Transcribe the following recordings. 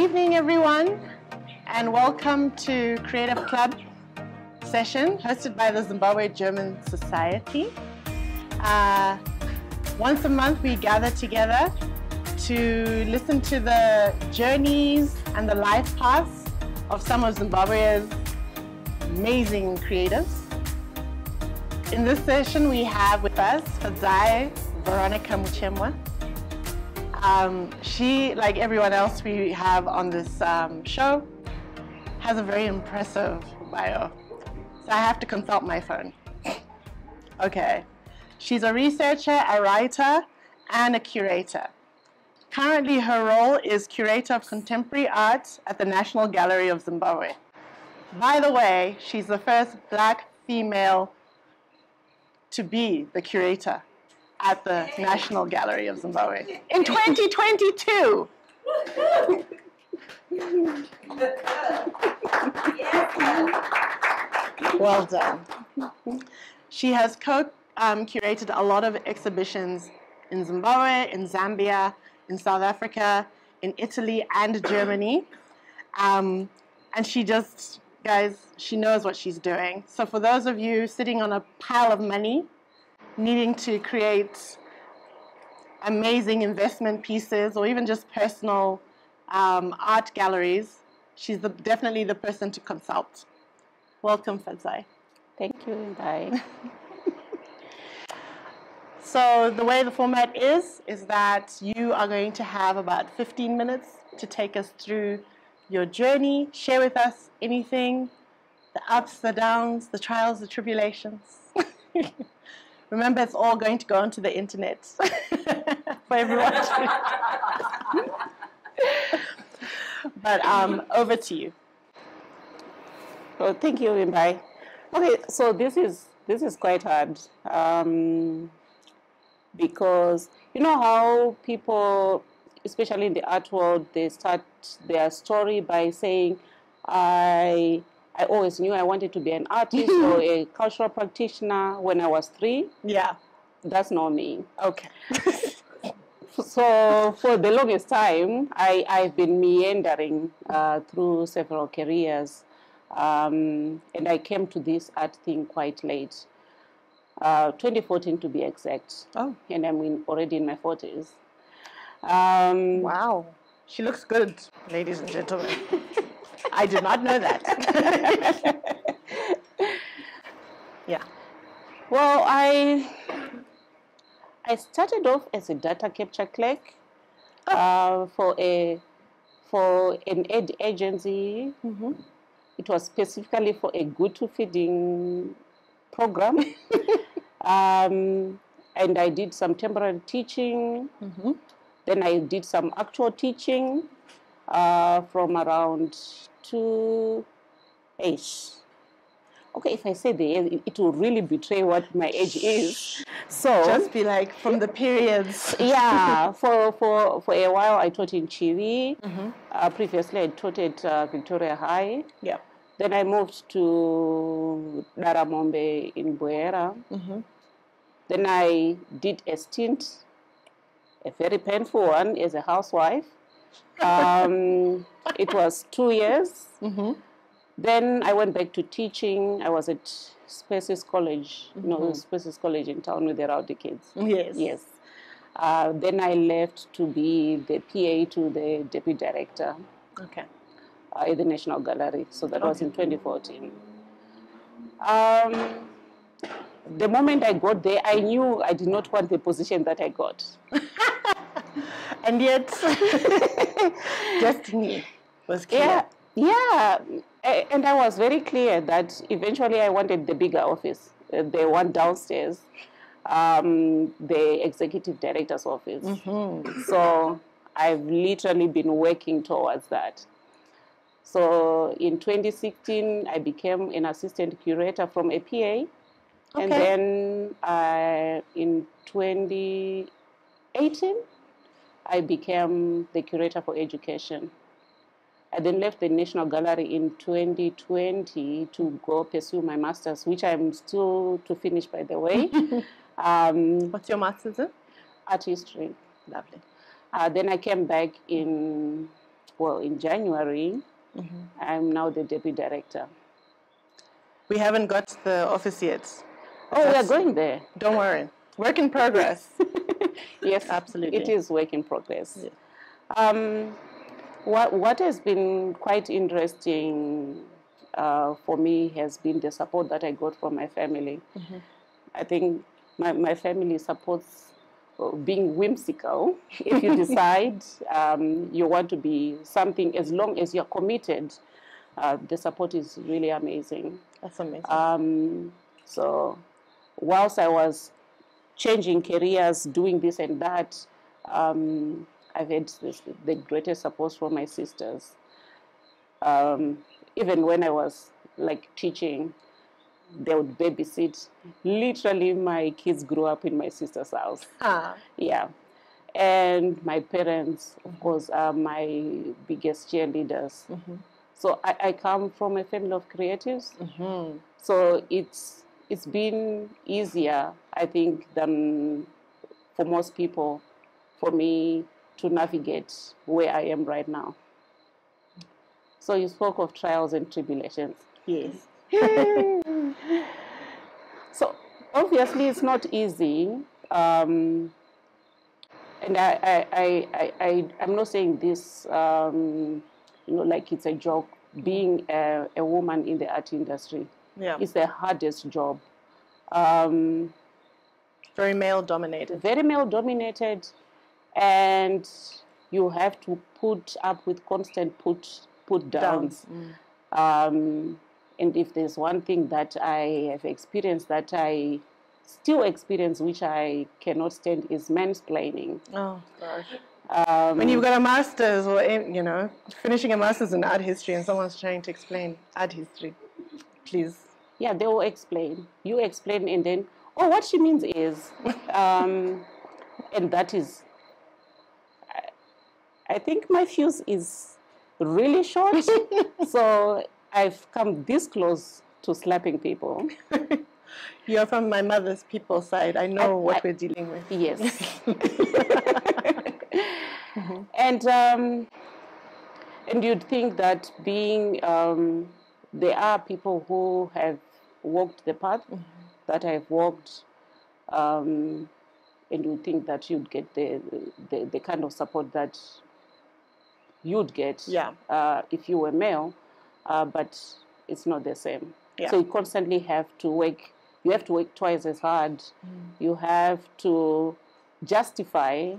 evening, everyone, and welcome to Kreativ Klub session hosted by the Zimbabwe German Society. Once a month, we gather together to listen to the journeys and the life paths of some of Zimbabwe's amazing creatives. In this session, we have with us Fadzai Veronica Muchemwa. She, like everyone else we have on this show, has a very impressive bio. So I have to consult my phone. Okay. She's a researcher, a writer, and a curator. Currently, her role is Curator of Contemporary Art at the National Gallery of Zimbabwe. By the way, she's the first Black female to be the curator at the National Gallery of Zimbabwe in 2022. Well done. She has curated a lot of exhibitions in Zimbabwe, in Zambia, in South Africa, in Italy, and Germany. And she just, guys, she knows what she's doing. So for those of you sitting on a pile of money, needing to create amazing investment pieces or even just personal art galleries, she's definitely the person to consult. Welcome, Fadzai. Thank you. Bye. So the way the format is that you are going to have about 15 minutes to take us through your journey, share with us anything, the ups, the downs, the trials, the tribulations. Remember, it's all going to go onto the internet for everyone to read. But over to you. Well, thank you, Imbai. Okay, so this is quite hard because you know how people, especially in the art world, they start their story by saying, I always knew I wanted to be an artist or a cultural practitioner when I was 3. Yeah. That's not me. Okay. So for the longest time, I've been meandering through several careers. And I came to this art thing quite late. 2014 to be exact. Oh. And I'm already in my 40s. Wow. She looks good, ladies and gentlemen. I did not know that. Yeah. Well, I started off as a data capture clerk for an ad agency. Mm-hmm. It was specifically for a good-to-feeding program. And I did some temporary teaching. Mm-hmm. Then I did some actual teaching from around 2 age. Okay, if I say the age, it will really betray what my age is. So just be like from the periods. Yeah, for a while I taught in Chivi. Mm-hmm. Previously I taught at Victoria High. Yeah. Then I moved to Daramombe in Buera. Mm-hmm. Then I did a stint, a very painful one, as a housewife. It was 2 years. Mm-hmm. Then I went back to teaching. I was at Spaces College, mm-hmm. You know, Spaces College in town with the rowdy kids. Yes. Yes. Then I left to be the PA to the deputy director. Okay. At the National Gallery. So that was in 2014. The moment I got there, I knew I did not want the position that I got. And yet, destiny was clear. Yeah. And I was very clear that eventually I wanted the bigger office, the one downstairs, the executive director's office. Mm-hmm. So I've literally been working towards that. So in 2016, I became an assistant curator from a PA. Okay. And then in 2018, I became the curator for education. I then left the National Gallery in 2020 to go pursue my master's, which I'm still to finish, by the way. What's your master's in? Art history. Lovely. Then I came back in well, in January, I'm now the deputy director. We haven't got the office yet. Oh, we are going there. Don't worry. Work in progress. Yes, absolutely. It is work in progress. Yeah. What has been quite interesting for me has been the support that I got from my family. I think my family supports being whimsical. If you decide you want to be something, as long as you're committed, the support is really amazing. That's amazing. So whilst I was changing careers, doing this and that, I've had the greatest support from my sisters. Even when I was like teaching, they would babysit. Literally, my kids grew up in my sister's house. Yeah. And my parents, of course, are my biggest cheerleaders. So I come from a family of creatives. So it's been easier, I think, than for most people, for me to navigate where I am right now. So you spoke of trials and tribulations. Yes. So obviously it's not easy, and I'm not saying this, like it's a joke. Being a woman in the art industry is the hardest job. Very male dominated. Very male dominated, and you have to put up with constant put downs. And if there's one thing that I have experienced that I still experience, which I cannot stand, is mansplaining. Oh, gosh. When you've got a master's or, finishing a master's in art history and someone's trying to explain art history, please. Yeah, they will explain. You explain and then, what she means is, and that is, I think my fuse is really short. So I've come this close to slapping people. You're from my mother's people side. I know what we're dealing with. Yes. And you'd think that being, there are people who have walked the path that I've walked, and you'd think that you'd get the kind of support that you'd get if you were male. But it's not the same. So you constantly have to work. You have to work twice as hard. You have to justify,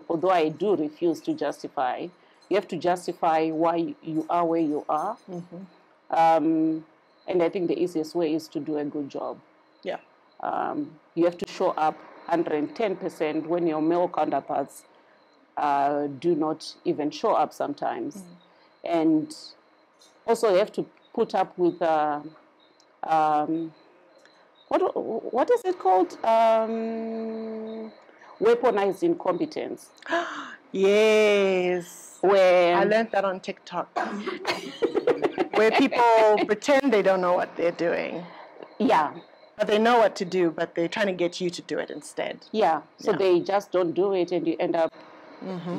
although I do refuse to justify, you have to justify why you are where you are. And I think the easiest way is to do a good job. You have to show up 110% when your male counterparts do not even show up sometimes. And also, you have to put up with what is it called? Weaponized incompetence. Yes. Where I learned that on TikTok. Where people pretend they don't know what they're doing. Yeah. But they know what to do, but they're trying to get you to do it instead. Yeah. So they just don't do it, and you end up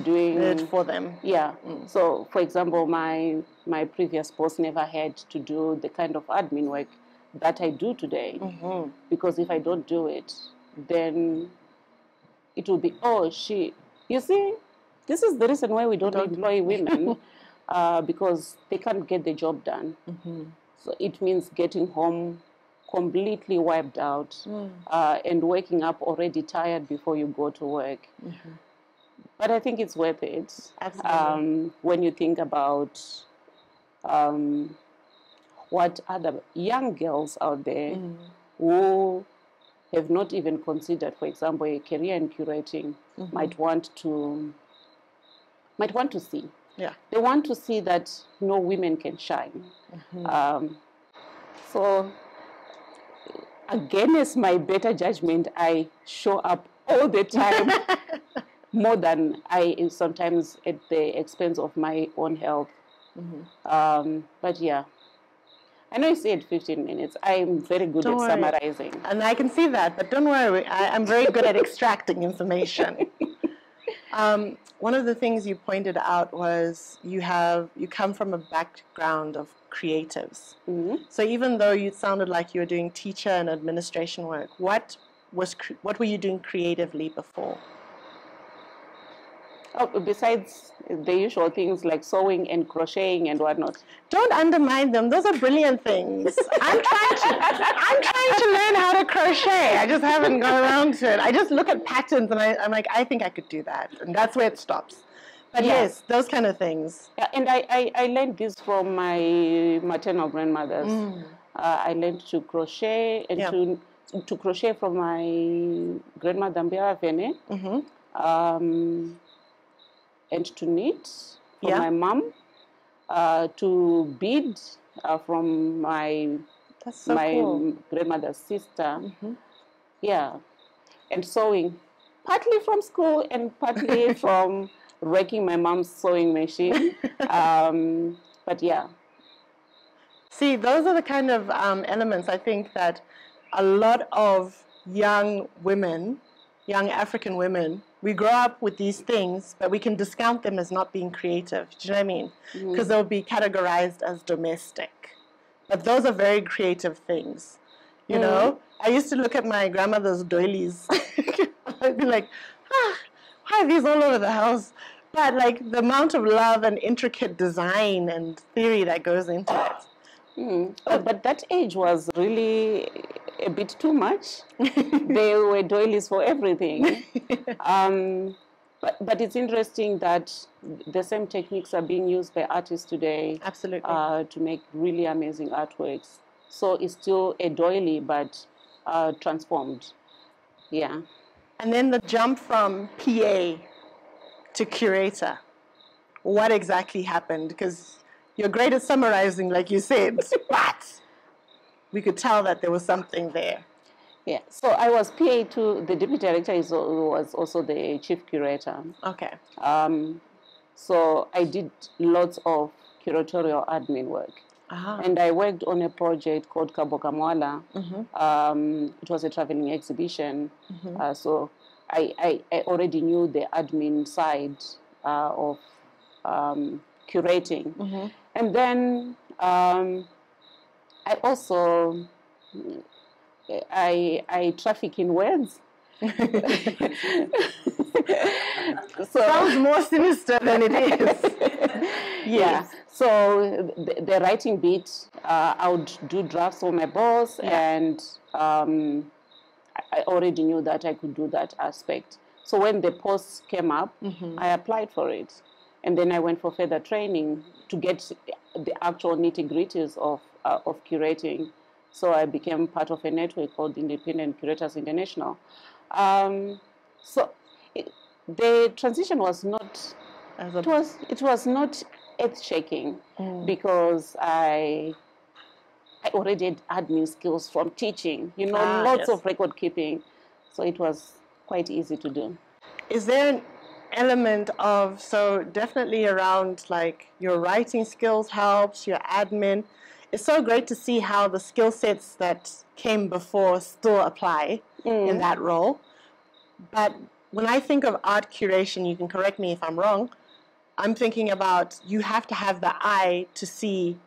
doing it for them. Yeah. So, for example, my previous boss never had to do the kind of admin work that I do today, because if I don't do it, then it will be, you see, this is the reason why we don't employ women, because they can't get the job done. So it means getting home completely wiped out and waking up already tired before you go to work. But I think it's worth it. Absolutely. When you think about what other young girls out there who have not even considered, for example, a career in curating might want to see. Yeah. They want to see that no women can shine. So against my better judgment, I show up all the time, more than I sometimes at the expense of my own health. But yeah, I know you said 15 minutes. I'm very good at summarizing. And I can see that, but don't worry, I'm very good at extracting information. One of the things you pointed out was you come from a background of creatives. Mm-hmm. So even though you sounded like you were doing teacher and administration work, what were you doing creatively before? Oh, besides the usual things like sewing and crocheting and whatnot. Don't undermine them. Those are brilliant things. I'm trying to learn how to crochet. I just haven't gone around to it. I just look at patterns and I'm like, I think I could do that. And that's where it stops. But yes, those kind of things. Yeah, and I learned this from my maternal grandmothers. I learned to crochet and to crochet from my grandmother Mbea Vene. Mm-hmm. And to knit from my mom, to bead from my cool. grandmother's sister. Mm-hmm. Yeah, and sewing, partly from school and partly from wrecking my mom's sewing machine. But yeah. See, those are the kind of elements I think that a lot of young African women, we grow up with these things, but we can discount them as not being creative. Do you know what I mean? Because they'll be categorized as domestic. But those are very creative things. You know? I used to look at my grandmother's doilies. I'd be like, why are these all over the house? But like the amount of love and intricate design and theory that goes into it. But that age was really a bit too much. They were doilies for everything. But it's interesting that the same techniques are being used by artists today. Absolutely. To make really amazing artworks. So it's still a doily, but transformed. Yeah. And then the jump from PA to curator. What exactly happened? Because you're great at summarizing, like you said, but we could tell that there was something there. Yeah, so I was PA to the deputy director, who was also the chief curator. Okay. So I did lots of curatorial admin work. And I worked on a project called Kabokamwala. It was a traveling exhibition. So I already knew the admin side of curating. And then I also I traffic in words. So, sounds more sinister than it is. Yeah. So the writing bit, I would do drafts for my boss, and I already knew that I could do that aspect. So when the post came up, I applied for it, and then I went for further training to get the actual nitty-gritties of curating. So I became part of a network called Independent Curators International. So the transition was not. It was not earth-shaking because I already had admin skills from teaching. You know, lots of record keeping, so it was quite easy to do. Is there an element of, so definitely around like your writing skills helps, your admin. It's so great to see how the skill sets that came before still apply in that role. But when I think of art curation, you can correct me if I'm wrong, I'm thinking about you have to have the eye to see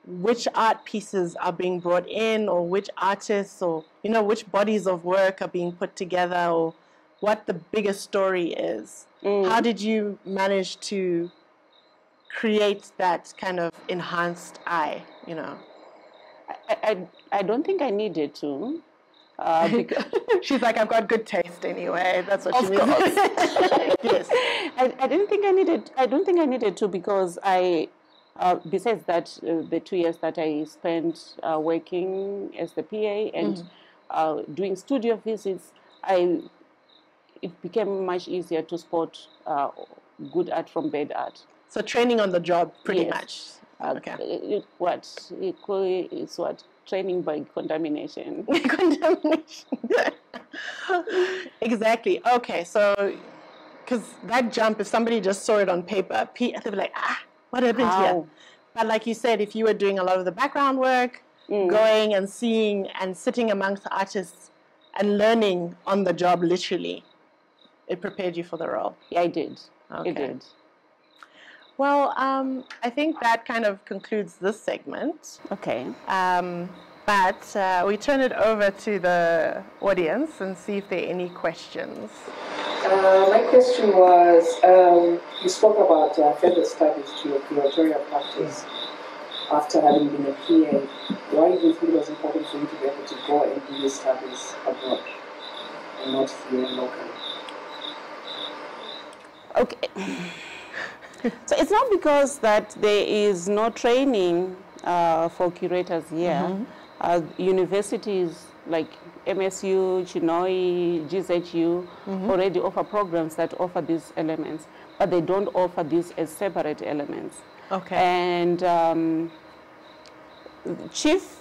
which art pieces are being brought in, or which artists, or, you know, which bodies of work are being put together, or what the bigger story is. How did you manage to create that kind of enhanced eye, you know? I don't think I needed to. Because she's like, I've got good taste anyway. That's what she means. Yes. I didn't think I needed. I don't think I needed to, because besides that, the 2 years that I spent working as the PA and doing studio visits, it became much easier to spot good art from bad art. So training on the job, pretty much. Okay. It's what? Training by contamination. Contamination. Exactly. Okay, so, because that jump, if somebody just saw it on paper, they'd be like, what happened here? But like you said, if you were doing a lot of the background work, going and seeing and sitting amongst the artists and learning on the job, literally, it prepared you for the role? Yeah, it did. Okay. It did. Well, I think that kind of concludes this segment. Okay. But we turn it over to the audience and see if there are any questions. My question was, you spoke about further studies to your curatorial practice after having been a PA. Why do you think it was important for you to be able to go and do these studies abroad and not here locally? Okay. So it's not because that there is no training for curators here. Universities like MSU, Chinoi, GZU already offer programs that offer these elements, but they don't offer these as separate elements. Okay. And chief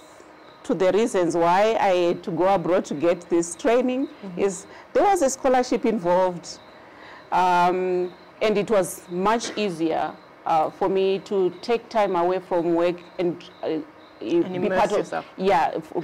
to the reasons why I had to go abroad to get this training is there was a scholarship involved, and it was much easier for me to take time away from work and be part of, yourself.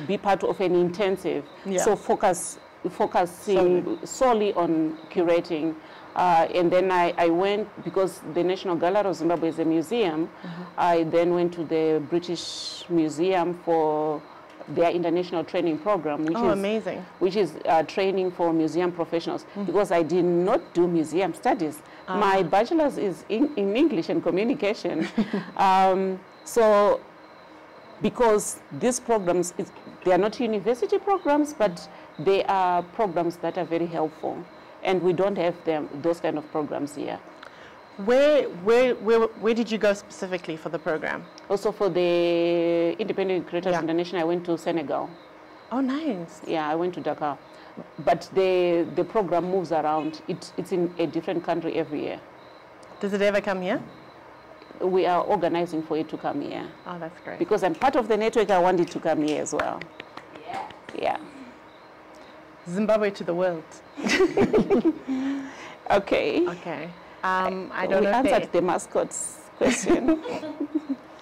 Be part of an intensive. Yeah. So focusing solely on curating. And then I went, because the National Gallery of Zimbabwe is a museum, I then went to the British Museum for their international training program, which amazing. Which is training for museum professionals, because I did not do museum studies. My bachelor's is in English and communication. So because these programs, they are not university programs, but they are programs that are very helpful. And we don't have those kind of programs here. Where did you go specifically for the program? Also for the Independent Creators International, I went to Senegal. Oh, nice. Yeah, I went to Dakar. But the program moves around. It's in a different country every year. Does it ever come here? We are organizing for it to come here. Oh, that's great. Because I'm part of the network, I want it to come here as well. Yeah. Yeah. Zimbabwe to the world. Okay. Okay. I don't know. We answered the mascot's question.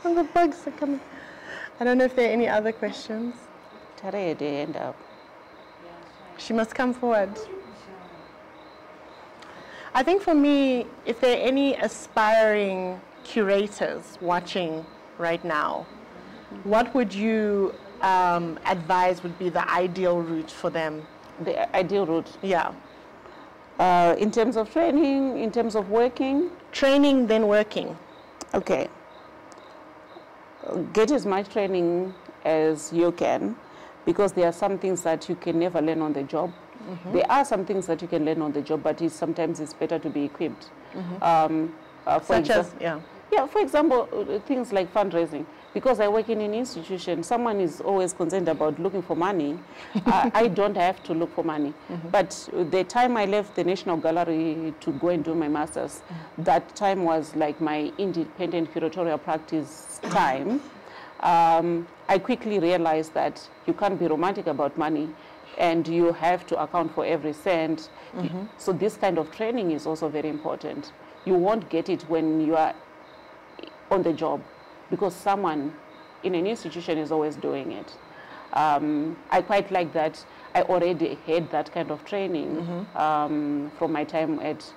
Oh, the bugs are coming. I don't know if there are any other questions. Tare, they end up. She must come forward. I think for me, if there are any aspiring curators watching right now, what would you advise would be the ideal route for them? The ideal route? Yeah. In terms of training, in terms of working? Training, then working. Okay. Get as much training as you can, because there are some things that you can never learn on the job. There are some things that you can learn on the job, but sometimes it's better to be equipped. Such as, Yeah, for example, things like fundraising. Because I work in an institution, someone is always concerned about looking for money. I don't have to look for money. But the time I left the National Gallery to go and do my master's, that time was like my independent curatorial practice time. I quickly realized that you can't be romantic about money, and you have to account for every cent. So this kind of training is also very important. You won't get it when you are on the job, because someone in an institution is always doing it. I quite like that. I already had that kind of training from my time at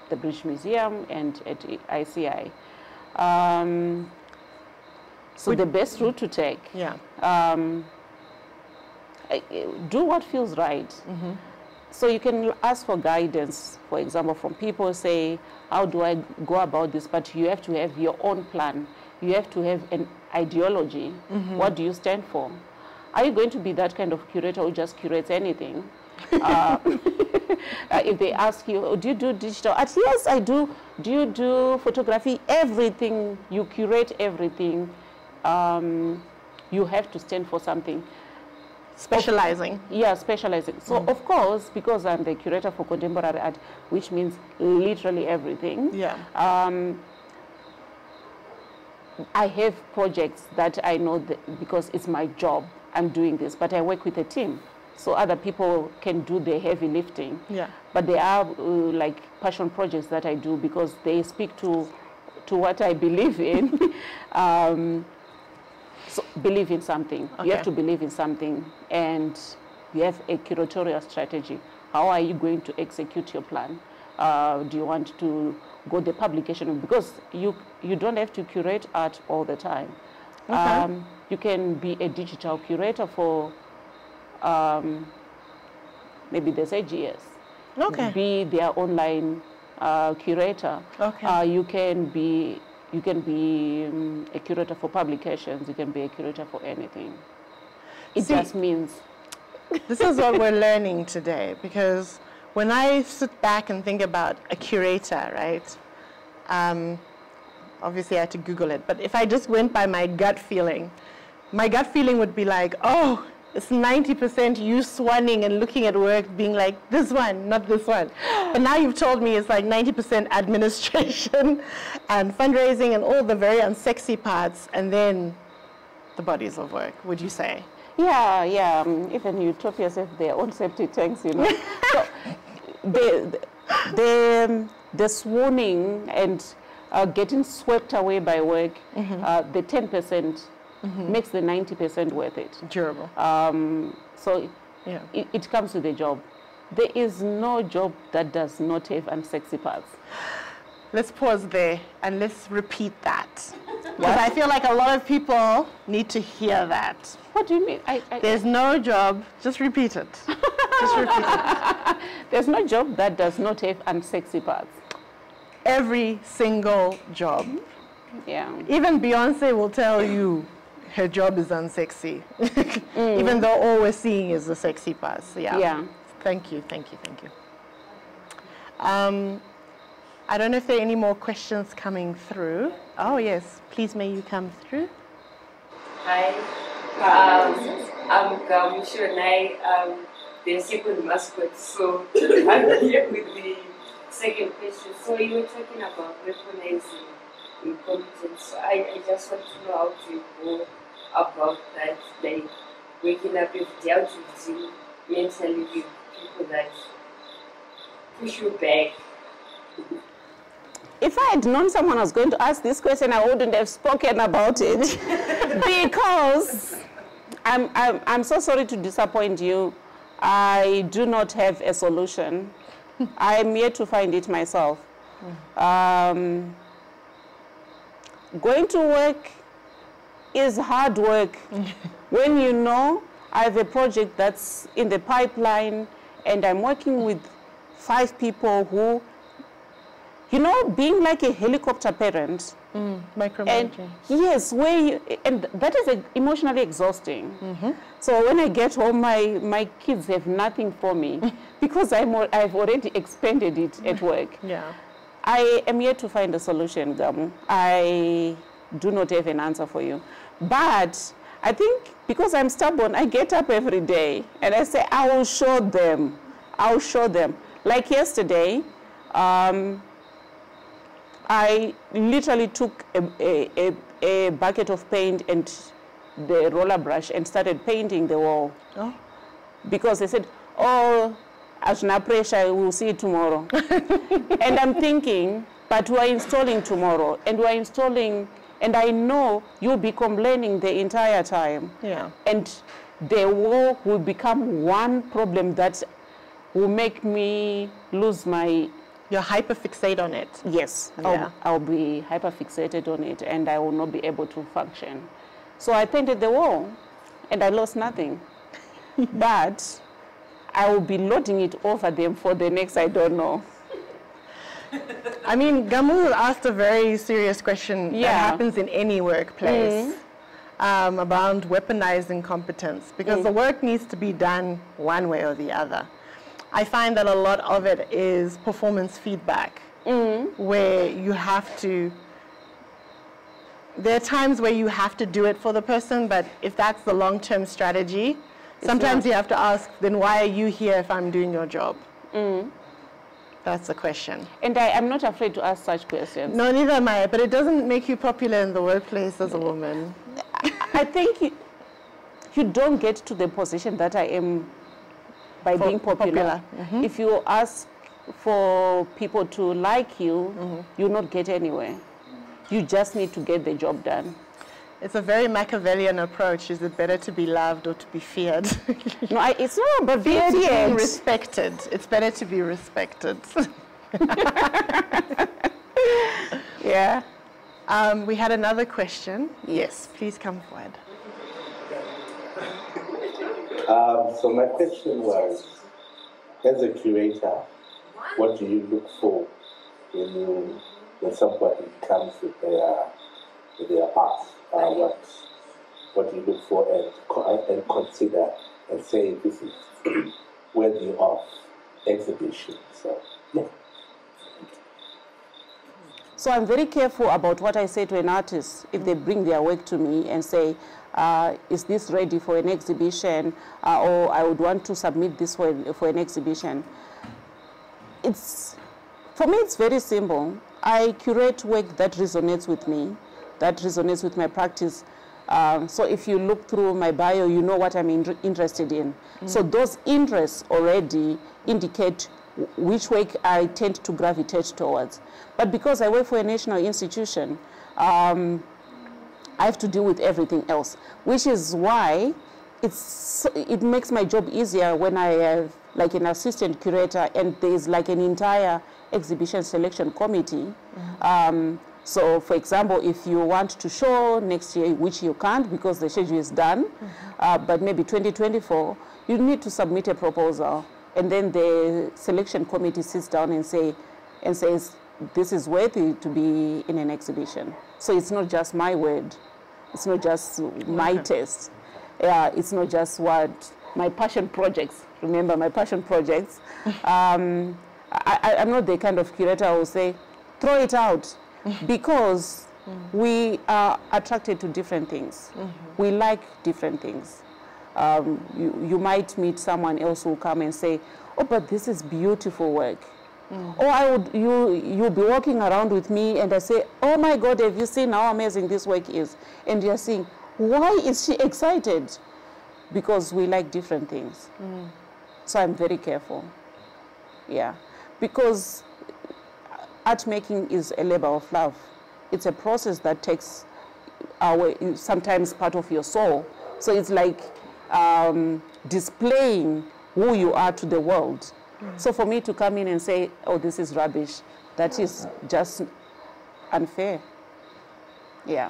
the British Museum and at ICI. So the best route to take, do what feels right. So you can ask for guidance, for example, from people, say, how do I go about this? But you have to have your own plan. You have to have an ideology. What do you stand for? Are you going to be that kind of curator who just curates anything? If they ask you, do you do digital art? Yes, I do. Do you do photography? Everything. You curate everything. You have to stand for something. Specializing. Yeah, specializing. So, of course, because I'm the curator for contemporary art, which means literally everything. Yeah. I have projects that I know that because it's my job, I'm doing this, but I work with a team. So other people can do the heavy lifting. Yeah. But there are like passion projects that I do because they speak to what I believe in. So believe in something. Okay. You have to believe in something, and you have a curatorial strategy. How are you going to execute your plan? Do you want to go the publication? Because you don't have to curate art all the time. Okay. You can be a digital curator for maybe there's AGS. Okay. Be their online curator. Okay. You can be a curator for publications. You can be a curator for anything. It just means. This is what we're learning today, because when I sit back and think about a curator, right? Obviously I had to Google it, but if I just went by my gut feeling would be like, oh, it's 90% you swanning and looking at work being like, this one, not this one. But now you've told me it's like 90% administration and fundraising and all the very unsexy parts, and then the bodies of work, would you say? Yeah, yeah. Even utopias have their own safety tanks, you know. So the swooning and getting swept away by work, the 10% makes the 90% worth it. Durable. So yeah. It comes to the job. There is no job that does not have unsexy parts. Let's pause there and let's repeat that. Because I feel like a lot of people need to hear that. What do you mean? There's no job, just repeat it. Just repeat it. There's no job that does not have unsexy parts. Every single job. Yeah. Even Beyonce will tell you her job is unsexy. Even though all we're seeing is the sexy parts. Yeah. Yeah. Thank you, thank you, thank you. I don't know if there are any more questions coming through. Oh yes, please may you come through. Hi, I'm Gamushu and the second mascot, so I'm here with the second question. So you were talking about recognizing incompetence. So I just want to know how to go about that, like waking up, you've dealt with you mentally with people that push you back. If I had known someone was going to ask this question, I wouldn't have spoken about it. Because I'm so sorry to disappoint you. I do not have a solution. I'm yet to find it myself. Going to work is hard work. When you know I have a project that's in the pipeline and I'm working with 5 people who, you know, being like a helicopter parent. Micromanaging. Yes, and that is emotionally exhausting. So when I get home, my kids have nothing for me because I've already expended it at work. Yeah. I am yet to find a solution, Gamu. I do not have an answer for you. But I think because I'm stubborn, I get up every day and I say, I will show them. I'll show them. Like yesterday, I literally took a bucket of paint and the roller brush and started painting the wall. Oh. Because they said, oh, as no pressure, we'll see it tomorrow. And I'm thinking, but we're installing tomorrow, and we're installing, and I know you'll be complaining the entire time. Yeah. And the wall will become one problem that will make me lose my... You're hyperfixated on it. Yes, yeah. I'll be hyperfixated on it and I will not be able to function. So I painted the wall and I lost nothing. But I will be loading it over them for the next, I don't know. I mean, Gamu asked a very serious question that happens in any workplace around weaponizing competence, because the work needs to be done one way or the other. I find that a lot of it is performance feedback, where you have to, there are times where you have to do it for the person, but if that's the long-term strategy, sometimes you have to ask, then why are you here if I'm doing your job? That's the question. And I'm not afraid to ask such questions. No, neither am I, but it doesn't make you popular in the workplace as a woman. I think you don't get to the position that I am by being popular. If you ask for people to like you, you'll not get anywhere. You just need to get the job done. It's a very Machiavellian approach. Is it better to be loved or to be feared? No, it's not about being feared. Respected. It's better to be respected. Yeah. We had another question. Yes, please come forward. So my question was, as a curator, what do you look for when somebody comes with their art? What do you look for and consider and say this is worthy of exhibition? So yeah. So I'm very careful about what I say to an artist if they bring their work to me and say, is this ready for an exhibition, or I would want to submit this for an exhibition. For me, it's very simple. I curate work that resonates with me, that resonates with my practice. So if you look through my bio, you know what I'm interested in. So those interests already indicate which work I tend to gravitate towards. But because I work for a national institution, I have to deal with everything else, which is why it makes my job easier when I have like an assistant curator and there's like an entire exhibition selection committee. So for example, if you want to show next year, which you can't because the schedule is done, but maybe 2024, you need to submit a proposal. And then the selection committee sits down and says, this is worthy to be in an exhibition. So it's not just my word. It's not just my taste. It's not just what my passion projects. Remember, my passion projects. I'm not the kind of curator who will say, throw it out, because we are attracted to different things. We like different things. You might meet someone else who will come and say, oh, but this is beautiful work. Or you'll be walking around with me and I say, oh my God, have you seen how amazing this work is? And you're saying, why is she excited? Because we like different things. So I'm very careful. Yeah. Because art making is a labor of love. It's a process that takes sometimes part of your soul. So it's like displaying who you are to the world. So for me to come in and say, oh, this is rubbish, that is just unfair. Yeah.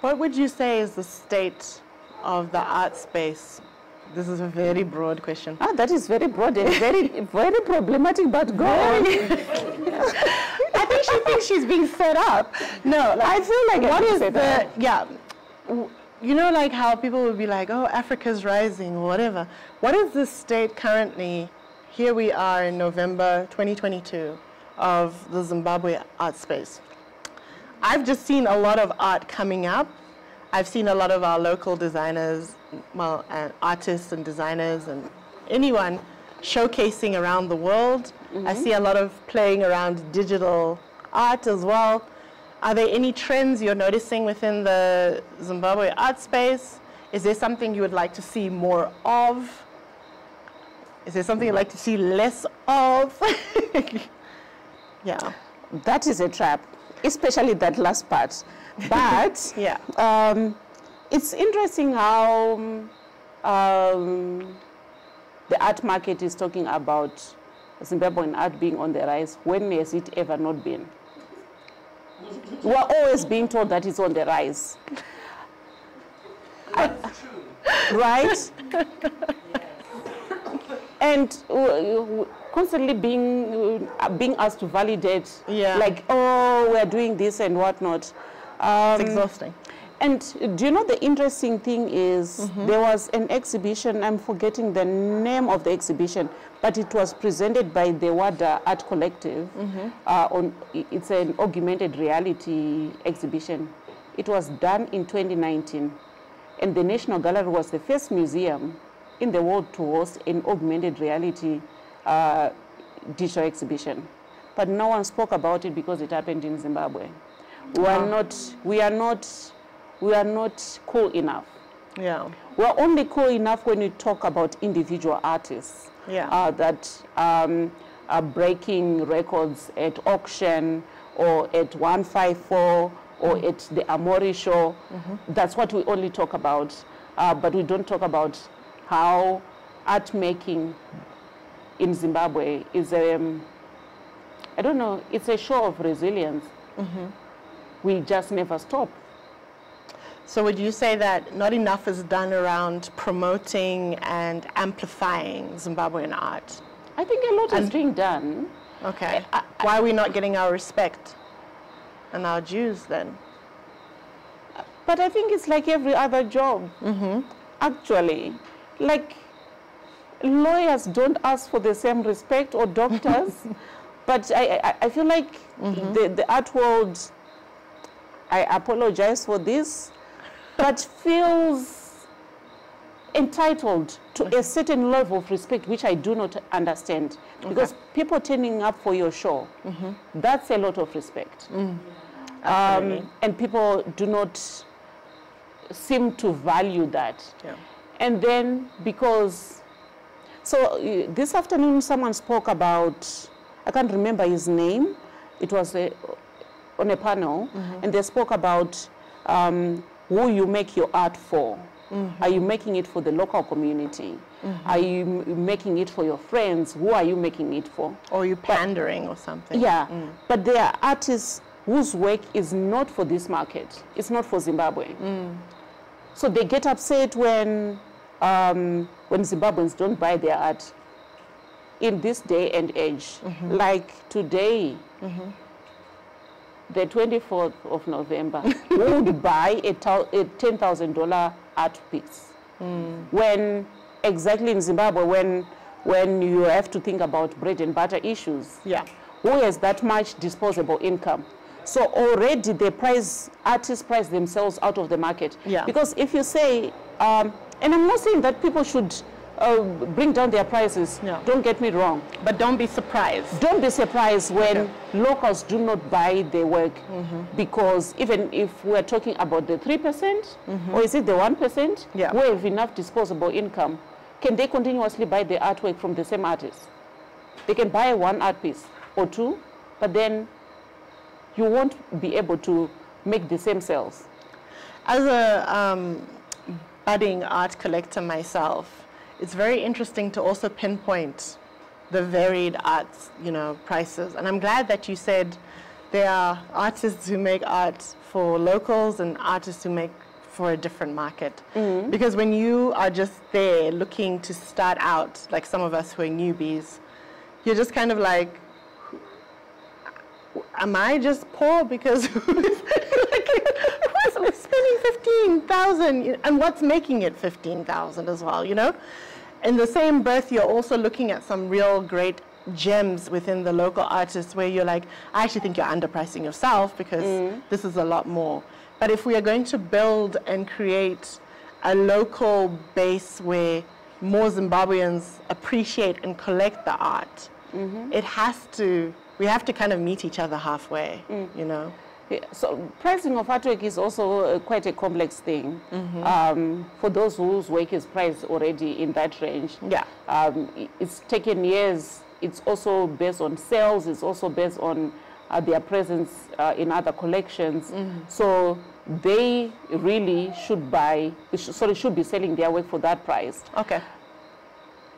What would you say is the state of the art space? This is a very broad question. That is very broad and very, very problematic, but go on. I think she thinks she's being set up. No, I feel like what is the, you know, like how people would be like, oh, Africa's rising or whatever. What is the state currently, here we are in November 2022, of the Zimbabwe art space? I've just seen a lot of art coming up. I've seen a lot of our local designers, artists and designers and anyone showcasing around the world. I see a lot of playing around digital art as well. Are there any trends you're noticing within the Zimbabwe art space? Is there something you would like to see more of? Is there something you'd like to see less of? Yeah. That is a trap, especially that last part. But yeah. It's interesting how the art market is talking about Zimbabwean art being on the rise. When has it ever not been? We're always being told that it's on the rise. That's true. Right? And constantly being asked to validate, like, oh, we're doing this and whatnot. It's exhausting. And do you know the interesting thing is there was an exhibition, I'm forgetting the name of the exhibition, but it was presented by the WADA Art Collective. It's an augmented reality exhibition. It was done in 2019. And the National Gallery was the first museum in the world to host an augmented reality digital exhibition. But no one spoke about it because it happened in Zimbabwe. We are not cool enough. Yeah. We're only cool enough when we talk about individual artists that are breaking records at auction or at 154 or at the Amori show. That's what we only talk about. But we don't talk about how art making in Zimbabwe is I don't know, it's a show of resilience. We just never stop. So would you say that not enough is done around promoting and amplifying Zimbabwean art? I think a lot is being done. Okay. Why are we not getting our respect and our dues then? But I think it's like every other job, actually. Like, lawyers don't ask for the same respect, or doctors. But I feel like the art world, I apologize for this, but feels entitled to a certain level of respect, which I do not understand. Because people turning up for your show, that's a lot of respect. And people do not seem to value that. Yeah. And then because, so this afternoon someone spoke about, I can't remember his name, it was on a panel, and they spoke about who you make your art for. Are you making it for the local community? Are you making it for your friends? Who are you making it for? Or are you pandering or something? Yeah, but there are artists whose work is not for this market. It's not for Zimbabwe. So they get upset when Zimbabweans don't buy their art. In this day and age, like today, the 24th of November, who would buy a $10,000 art piece? When exactly in Zimbabwe, when you have to think about bread and butter issues, who has that much disposable income? So already the artists price themselves out of the market. Because if you say, and I'm not saying that people should bring down their prices, don't get me wrong. But don't be surprised. Don't be surprised when locals do not buy their work, because even if we're talking about the 3%, or is it the 1%, who have enough disposable income, can they continuously buy the artwork from the same artist? They can buy one art piece or two, but then you won't be able to make the same sales. As a budding art collector myself, it's very interesting to also pinpoint the varied arts, prices. And I'm glad that you said there are artists who make art for locals and artists who make for a different market. Because when you are just there looking to start out, like some of us who are newbies, you're just kind of like, am I just poor because who's spending 15,000 and what's making it 15,000 as well, In the same breath, you're also looking at some real great gems within the local artists where you're like, I actually think you're underpricing yourself because this is a lot more. But if we are going to build and create a local base where more Zimbabweans appreciate and collect the art, we have to kind of meet each other halfway, Yeah, so pricing of artwork is also quite a complex thing. For those whose work is priced already in that range. It's taken years. It's also based on sales. It's also based on their presence in other collections. So they really should should be selling their work for that price. Okay.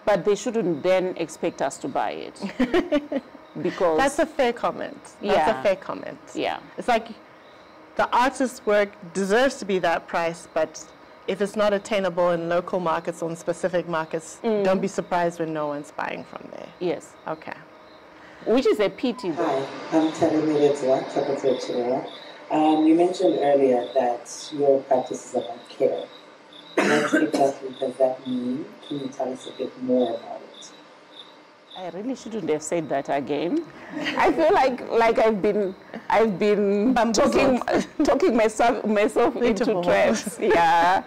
But they shouldn't then expect us to buy it. Because that's a fair comment. That's a fair comment. It's like the artist's work deserves to be that price, but if it's not attainable in local markets or in specific markets, don't be surprised when no one's buying from there. Yes. Okay. Which is a pity. Hi, I'm Tadamiletswa. You mentioned earlier that your practice is about care. What exactly does that mean? Can you tell us a bit more about it? I really shouldn't have said that again. I feel like I've been talking myself into traps. Yeah.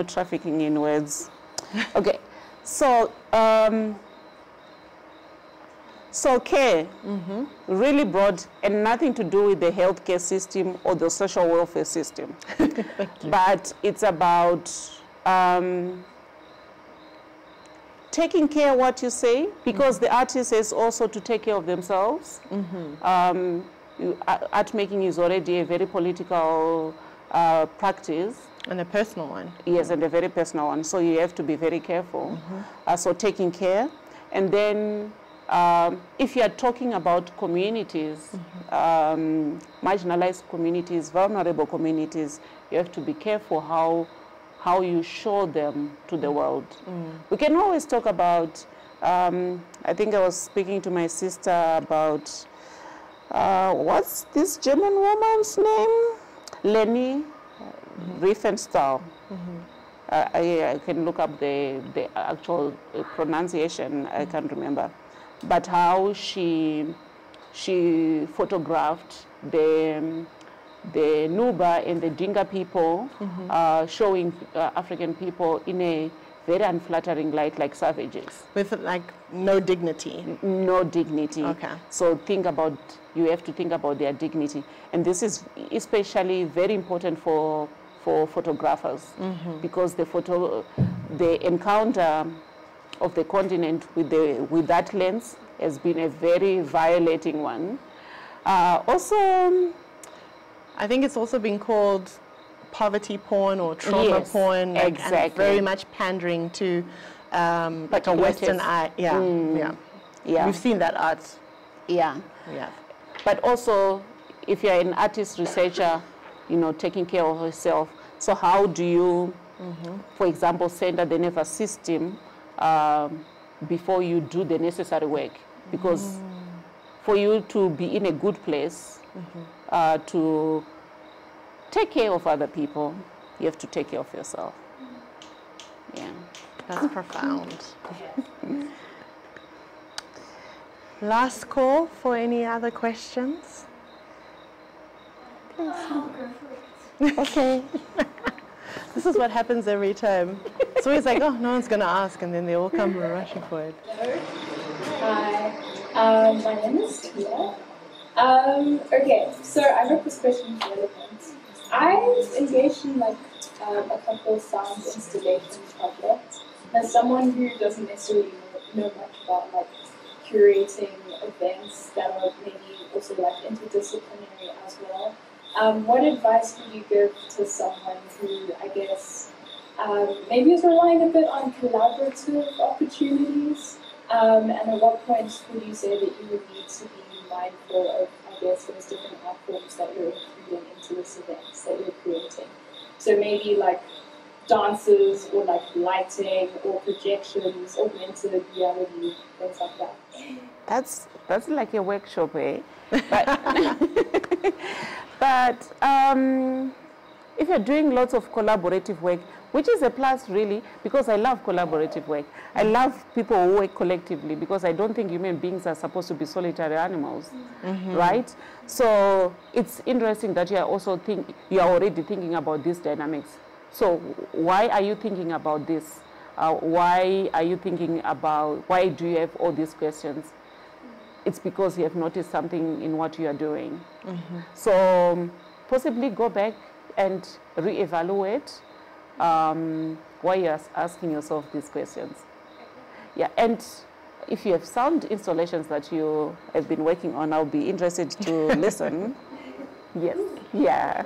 Trafficking in words. Okay. So care, really broad and nothing to do with the healthcare system or the social welfare system. But it's about taking care of what you say, because the artist is also to take care of themselves. Art making is already a very political practice. And a personal one. Yes, and a very personal one. So you have to be very careful. So taking care. And then if you are talking about communities, marginalized communities, vulnerable communities, you have to be careful how you show them to the world. We can always talk about, I think I was speaking to my sister about, what's this German woman's name? Leni Riefenstahl. I can look up the actual pronunciation, I can't remember. But how she photographed the Nuba and the Dinka people, showing African people in a very unflattering light, like savages. With like no dignity. No dignity. Okay. So you have to think about their dignity. And this is especially very important for photographers, because the encounter of the continent with that lens has been a very violating one. Also, I think it's also been called poverty porn or trauma porn, like, exactly. And very much pandering to like a Western eye. Yeah. We've seen that art. Yeah. But also, if you're an artist researcher, taking care of yourself. So how do you, for example, center the nervous system before you do the necessary work? Because for you to be in a good place, to take care of other people, you have to take care of yourself. Yeah. That's profound. Last call for any other questions? Okay. This is what happens every time. It's always like, oh, no one's going to ask, and then they all come rushing for it. Hi, my name is Tia. Okay, so I wrote this question relevant. I've engaged in like a couple of sound installation projects. As someone who doesn't necessarily know much about like curating events that are maybe also like interdisciplinary as well, what advice would you give to someone who, I guess, maybe is relying a bit on collaborative opportunities? And at what point would you say that you would need to be mindful of, I guess, those different art forms that you're including into this events that you're creating? So maybe like dances or like lighting or projections, augmented reality, things like that. That's like a workshop, eh? But if you're doing lots of collaborative work, which is a plus really, because I love collaborative work. I love people who work collectively, because I don't think human beings are supposed to be solitary animals, right? So it's interesting that you are already thinking about these dynamics. So why are you thinking about this? Why do you have all these questions? It's because you have noticed something in what you are doing. So possibly go back and reevaluate why you're asking yourself these questions. Yeah, and if you have sound installations that you have been working on, I'll be interested to listen. Yes. Yeah.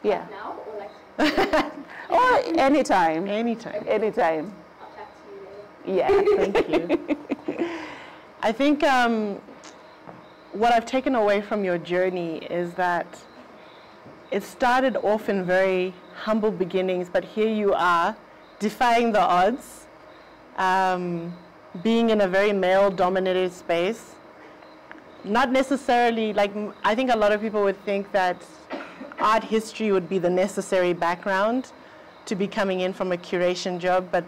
Now or like? Or anytime. I'll chat to you later. Yeah. Thank you. I think what I've taken away from your journey is that it started off in very humble beginnings, but here you are, defying the odds, being in a very male-dominated space. Not necessarily, like, I think a lot of people would think that art history would be the necessary background to be coming in from a curation job, but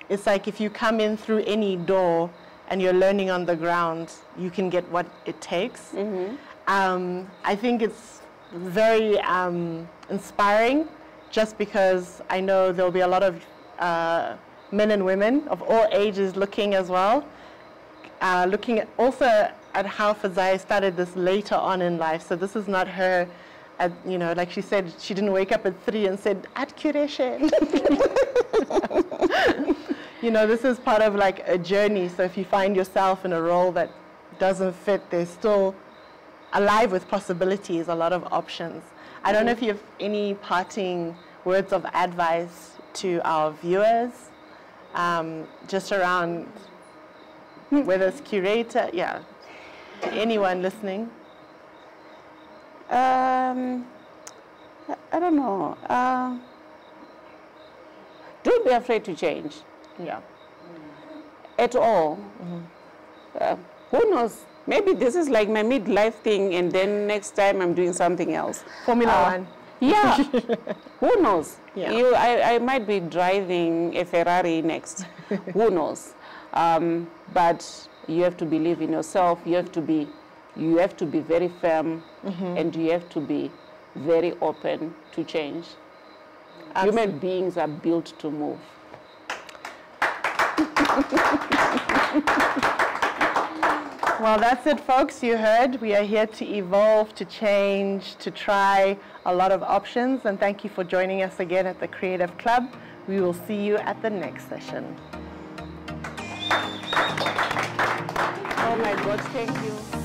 it's like if you come in through any door and you're learning on the ground, you can get what it takes. I think it's very inspiring, just because I know there'll be a lot of men and women of all ages looking as well, looking at also at how Fadzai started this later on in life. So this is not her, like she said, she didn't wake up at 3 and said, art curation. This is part of like a journey. So if you find yourself in a role that doesn't fit, there's still alive with possibilities, a lot of options. I don't know if you have any parting words of advice to our viewers, just around whether it's curator, yeah, anyone listening? I don't know. Don't be afraid to change. Yeah. At all. Who knows? Maybe this is like my midlife thing, and then next time I'm doing something else. Formula One. Yeah. Who knows? Yeah. I might be driving a Ferrari next. Who knows? But you have to believe in yourself. You have to be very firm, and you have to be very open to change. Absolutely. Human beings are built to move. Well, that's it, folks. You heard. We are here to evolve, to change, to try a lot of options. And thank you for joining us again at the Kreativ Klub. We will see you at the next session. Oh my God, thank you.